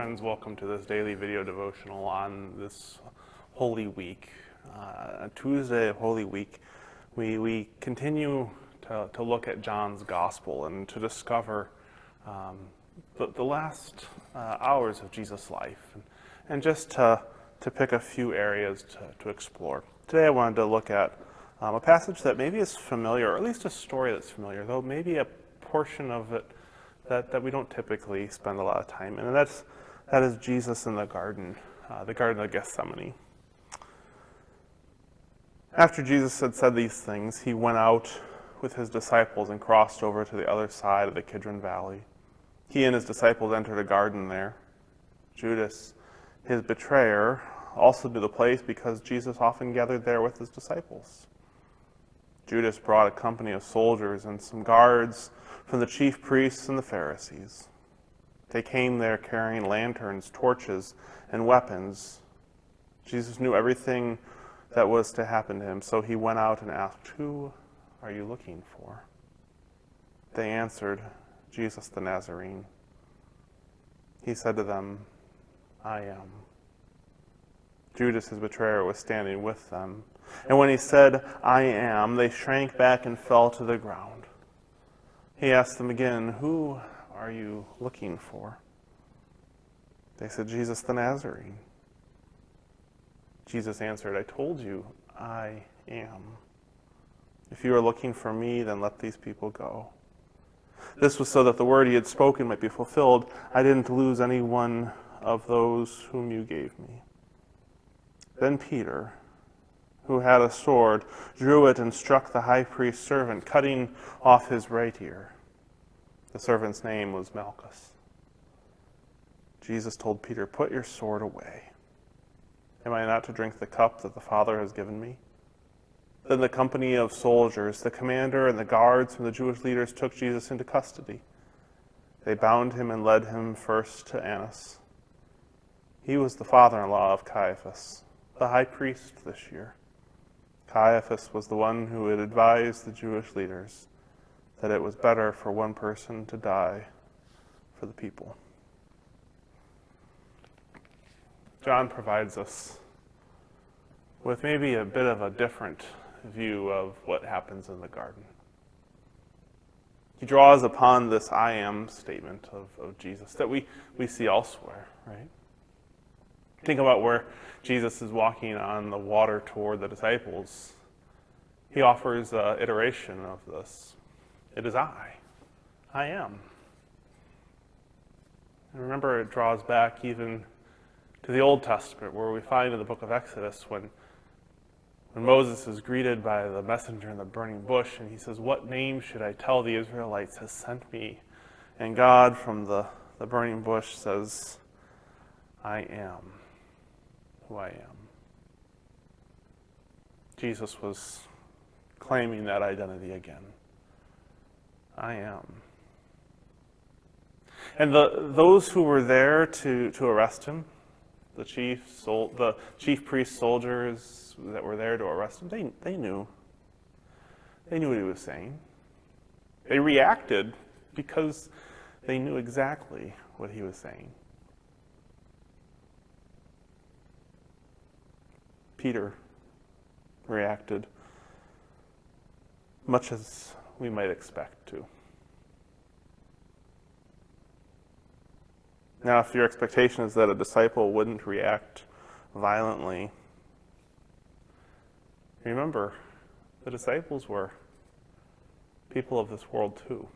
friends, welcome to this daily video devotional on this Holy Week. Tuesday of Holy Week, we continue to look at John's Gospel and to discover the last hours of Jesus' life, and just to pick a few areas to explore. Today I wanted to look at a passage that maybe is familiar, or at least a story that's familiar, though maybe a portion of it that we don't typically spend a lot of time in, and that is Jesus in the Garden of Gethsemane. After Jesus had said these things, he went out with his disciples and crossed over to the other side of the Kidron Valley. He and his disciples entered a garden there. Judas, his betrayer, also knew the place because Jesus often gathered there with his disciples. Judas brought a company of soldiers and some guards from the chief priests and the Pharisees. They came there carrying lanterns, torches, and weapons. Jesus knew everything that was to happen to him, so he went out and asked, "Who are you looking for?" They answered, "Jesus the Nazarene." He said to them, "I am." Judas, his betrayer, was standing with them. And when he said, "I am," they shrank back and fell to the ground. He asked them again, "Who are you looking for?" They said, "Jesus the Nazarene." Jesus answered, "I told you, I am. If you are looking for me, then let these people go." This was so that the word he had spoken might be fulfilled, "I didn't lose any one of those whom you gave me." Then Peter, who had a sword, drew it and struck the high priest's servant, cutting off his right ear. The servant's name was Malchus. Jesus told Peter, "Put your sword away. Am I not to drink the cup that the Father has given me?" Then the company of soldiers, the commander and the guards from the Jewish leaders took Jesus into custody. They bound him and led him first to Annas. He was the father-in-law of Caiaphas, the high priest this year. Caiaphas was the one who had advised the Jewish leaders that it was better for one person to die for the people. John provides us with maybe a bit of a different view of what happens in the garden. He draws upon this "I am" statement of Jesus that we see elsewhere, right? Think about where Jesus is walking on the water toward the disciples. He offers an iteration of this. It is I am. And remember, it draws back even to the Old Testament, where we find in the book of Exodus when Moses is greeted by the messenger in the burning bush, and he says, "What name should I tell the Israelites has sent me?" And God from the burning bush says, "I am who I am." Jesus was claiming that identity again. I am. And those who were there to arrest him, the chief priest soldiers that were there to arrest him, they knew. They knew what he was saying. They reacted because they knew exactly what he was saying. Peter reacted much as we might expect to. Now, if your expectation is that a disciple wouldn't react violently, remember, the disciples were people of this world too.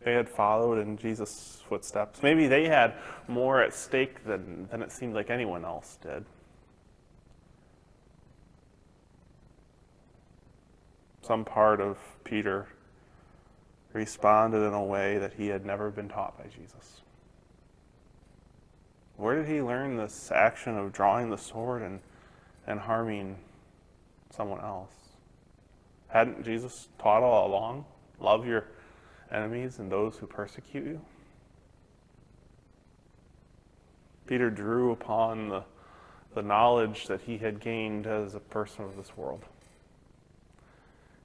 They had followed in Jesus' footsteps. Maybe they had more at stake than it seemed like anyone else did. Some part of Peter responded in a way that he had never been taught by Jesus. Where did he learn this action of drawing the sword and harming someone else? Hadn't Jesus taught all along, love your enemies and those who persecute you? Peter drew upon the knowledge that he had gained as a person of this world.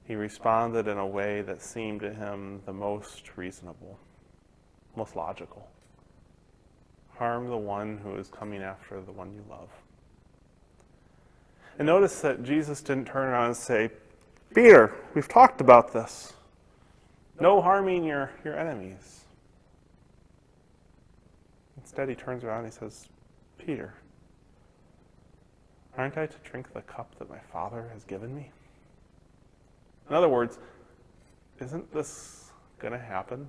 He responded in a way that seemed to him the most reasonable, most logical. harm the one who is coming after the one you love. And notice that Jesus didn't turn around and say, Peter, we've talked about this. No harming your enemies. Instead, he turns around and he says, Peter, aren't I to drink the cup that my Father has given me? In other words, isn't this going to happen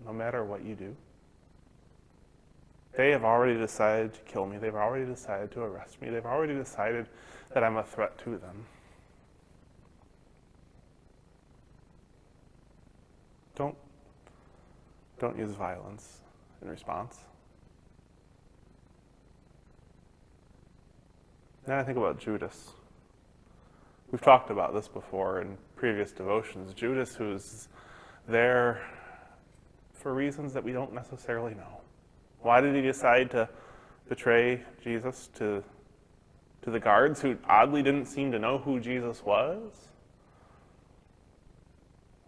no matter what you do? They have already decided to kill me. They've already decided to arrest me. They've already decided that I'm a threat to them. Don't use violence in response. Then I think about Judas. We've talked about this before in previous devotions. Judas, who's there for reasons that we don't necessarily know. Why did he decide to betray Jesus to the guards who oddly didn't seem to know who Jesus was?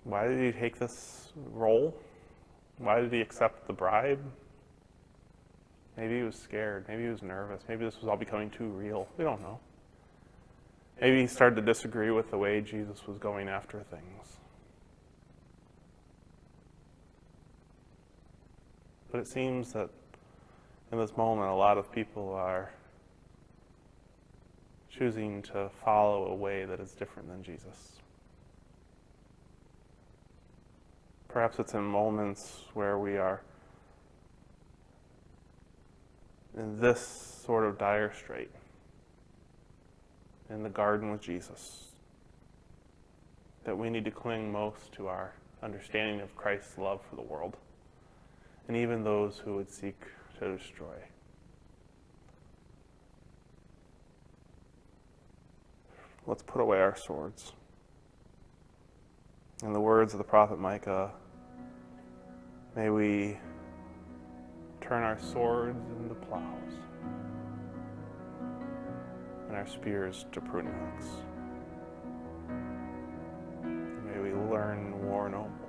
Why did he take this role? Why did he accept the bribe? Maybe he was scared. Maybe he was nervous. Maybe this was all becoming too real. We don't know. Maybe he started to disagree with the way Jesus was going after things. But it seems that in this moment, a lot of people are choosing to follow a way that is different than Jesus. Perhaps it's in moments where we are in this sort of dire strait, in the garden with Jesus, that we need to cling most to our understanding of Christ's love for the world, and even those who would seek to destroy. Let's put away our swords. In the words of the prophet Micah, may we turn our swords into plows and our spears to pruning hooks. May we learn war no more.